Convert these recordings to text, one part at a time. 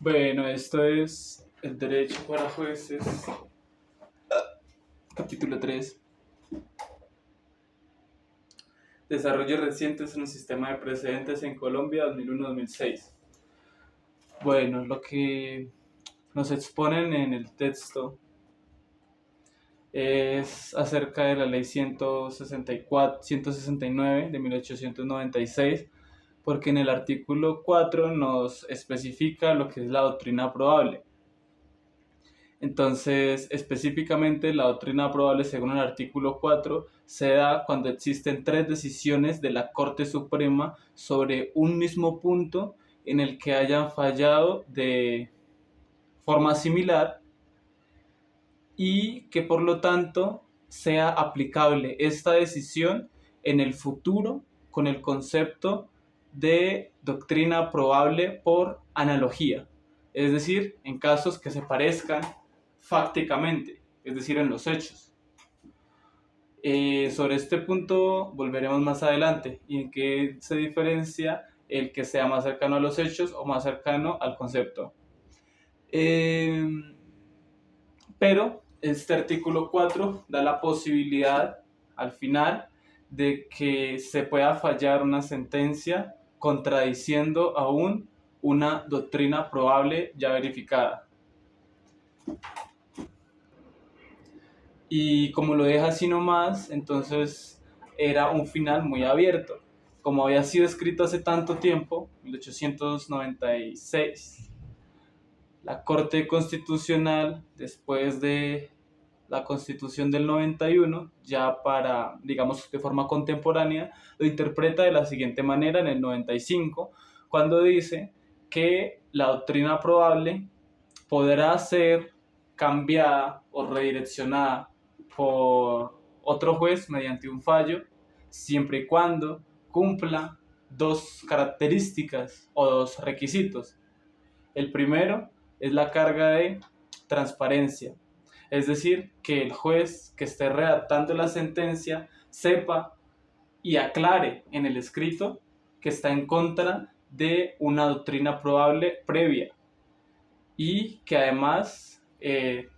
Bueno, esto es el derecho para jueces, capítulo 3. Desarrollos recientes en el sistema de precedentes en Colombia 2001-2006. Bueno, lo que nos exponen en el texto es acerca de la ley 169 de 1896, porque en el artículo 4 nos especifica lo que es la doctrina probable. Entonces, específicamente, la doctrina probable, según el artículo 4, se da cuando existen tres decisiones de la Corte Suprema sobre un mismo punto en el que hayan fallado de forma similar y que por lo tanto sea aplicable esta decisión en el futuro con el concepto de doctrina probable por analogía, es decir, en casos que se parezcan fácticamente, es decir, en los hechos. Sobre este punto volveremos más adelante y en qué se diferencia el que sea más cercano a los hechos o más cercano al concepto. Pero este artículo 4 da la posibilidad al final de que se pueda fallar una sentencia contradiciendo aún una doctrina probable ya verificada. Y como lo deja así nomás, entonces era un final muy abierto. Como había sido escrito hace tanto tiempo, 1896, la Corte Constitucional, después de la Constitución del 91, ya para, digamos, de forma contemporánea, lo interpreta de la siguiente manera en el 95, cuando dice que la doctrina probable podrá ser cambiada o redireccionada por otro juez mediante un fallo, siempre y cuando cumpla dos características o dos requisitos. El primero es la carga de transparencia, es decir, que el juez que esté redactando la sentencia sepa y aclare en el escrito que está en contra de una doctrina probable previa y que además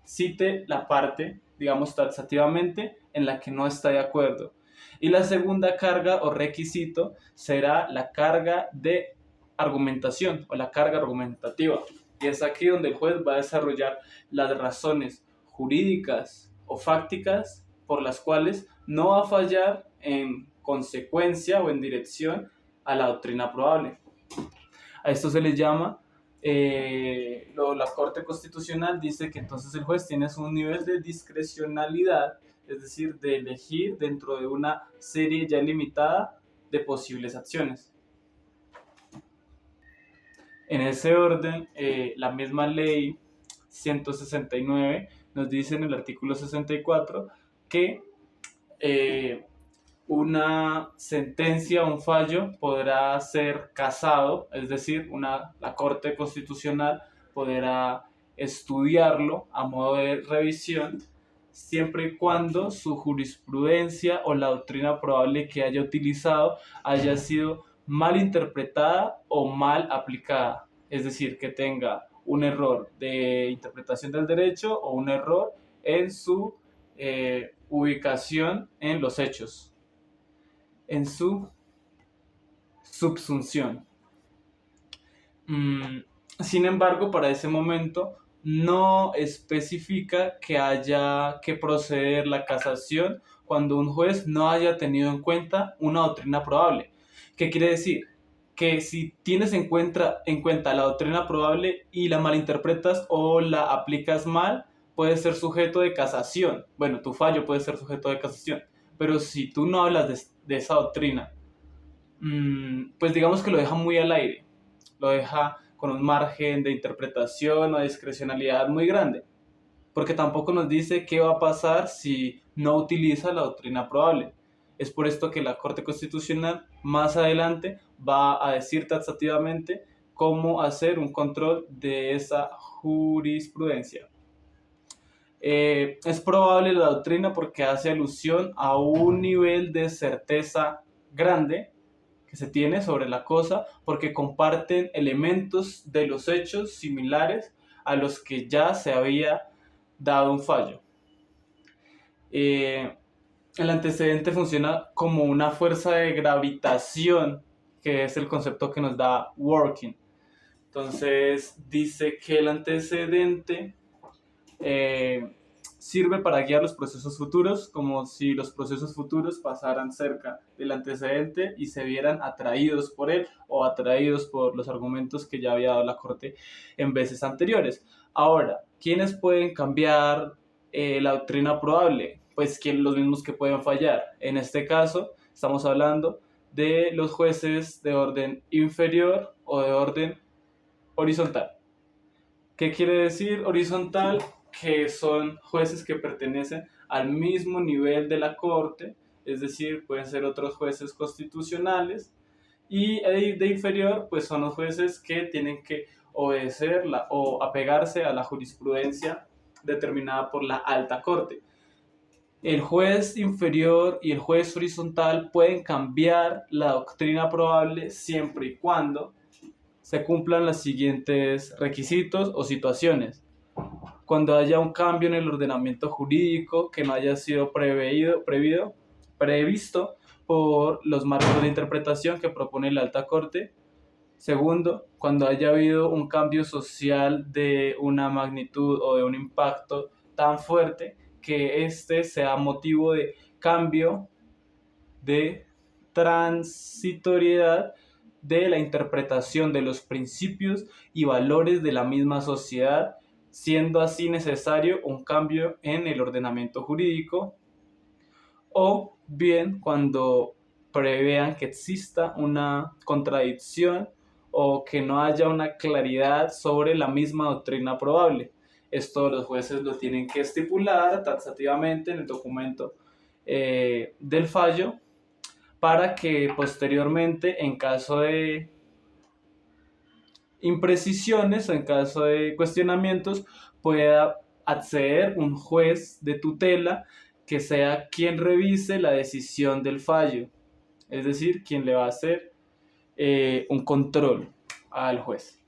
cite la parte, digamos, taxativamente en la que no está de acuerdo. Y la segunda carga o requisito será la carga de argumentación o la carga argumentativa. Y es aquí donde el juez va a desarrollar las razones jurídicas o fácticas por las cuales no va a fallar en consecuencia o en dirección a la doctrina probable. A esto se le llama, la Corte Constitucional dice que entonces el juez tiene un nivel de discrecionalidad, es decir, de elegir dentro de una serie ya limitada de posibles acciones. En ese orden, la misma ley 169 nos dice en el artículo 64 que una sentencia o un fallo podrá ser casado, es decir, la Corte Constitucional podrá estudiarlo a modo de revisión siempre y cuando su jurisprudencia o la doctrina probable que haya utilizado haya sido mal interpretada o mal aplicada, es decir, que tenga un error de interpretación del derecho o un error en su ubicación en los hechos, en su subsunción. Sin embargo, para ese momento no especifica que haya que proceder la casación cuando un juez no haya tenido en cuenta una doctrina probable. ¿Qué quiere decir? Que si tienes en cuenta la doctrina probable y la malinterpretas o la aplicas mal, puede ser sujeto de casación. Bueno, tu fallo puede ser sujeto de casación. Pero si tú no hablas de esa doctrina, pues digamos que lo deja muy al aire, lo deja con un margen de interpretación o de discrecionalidad muy grande, porque tampoco nos dice qué va a pasar si no utiliza la doctrina probable. Es por esto que la Corte Constitucional más adelante va a decir taxativamente cómo hacer un control de esa jurisprudencia. Es probable la doctrina porque hace alusión a un nivel de certeza grande que se tiene sobre la cosa porque comparten elementos de los hechos similares a los que ya se había dado un fallo. El antecedente funciona como una fuerza de gravitación, que es el concepto que nos da Working. Entonces dice que el antecedente sirve para guiar los procesos futuros, como si los procesos futuros pasaran cerca del antecedente y se vieran atraídos por él o atraídos por los argumentos que ya había dado la Corte en veces anteriores. Ahora, ¿quiénes pueden cambiar la doctrina probable? Pues los mismos que pueden fallar. En este caso, estamos hablando de los jueces de orden inferior o de orden horizontal. ¿Qué quiere decir horizontal? Que son jueces que pertenecen al mismo nivel de la Corte, es decir, pueden ser otros jueces constitucionales, y de inferior, pues son los jueces que tienen que obedecer o apegarse a la jurisprudencia determinada por la alta Corte. El juez inferior y el juez horizontal pueden cambiar la doctrina probable siempre y cuando se cumplan los siguientes requisitos o situaciones. Cuando haya un cambio en el ordenamiento jurídico que no haya sido previsto por los marcos de interpretación que propone la Alta Corte. Segundo, cuando haya habido un cambio social de una magnitud o de un impacto tan fuerte que este sea motivo de cambio de transitoriedad de la interpretación de los principios y valores de la misma sociedad, siendo así necesario un cambio en el ordenamiento jurídico, o bien cuando prevean que exista una contradicción o que no haya una claridad sobre la misma doctrina probable. Esto los jueces lo tienen que estipular taxativamente en el documento del fallo, para que posteriormente, en caso de imprecisiones o en caso de cuestionamientos, pueda acceder un juez de tutela que sea quien revise la decisión del fallo, es decir, quien le va a hacer un control al juez.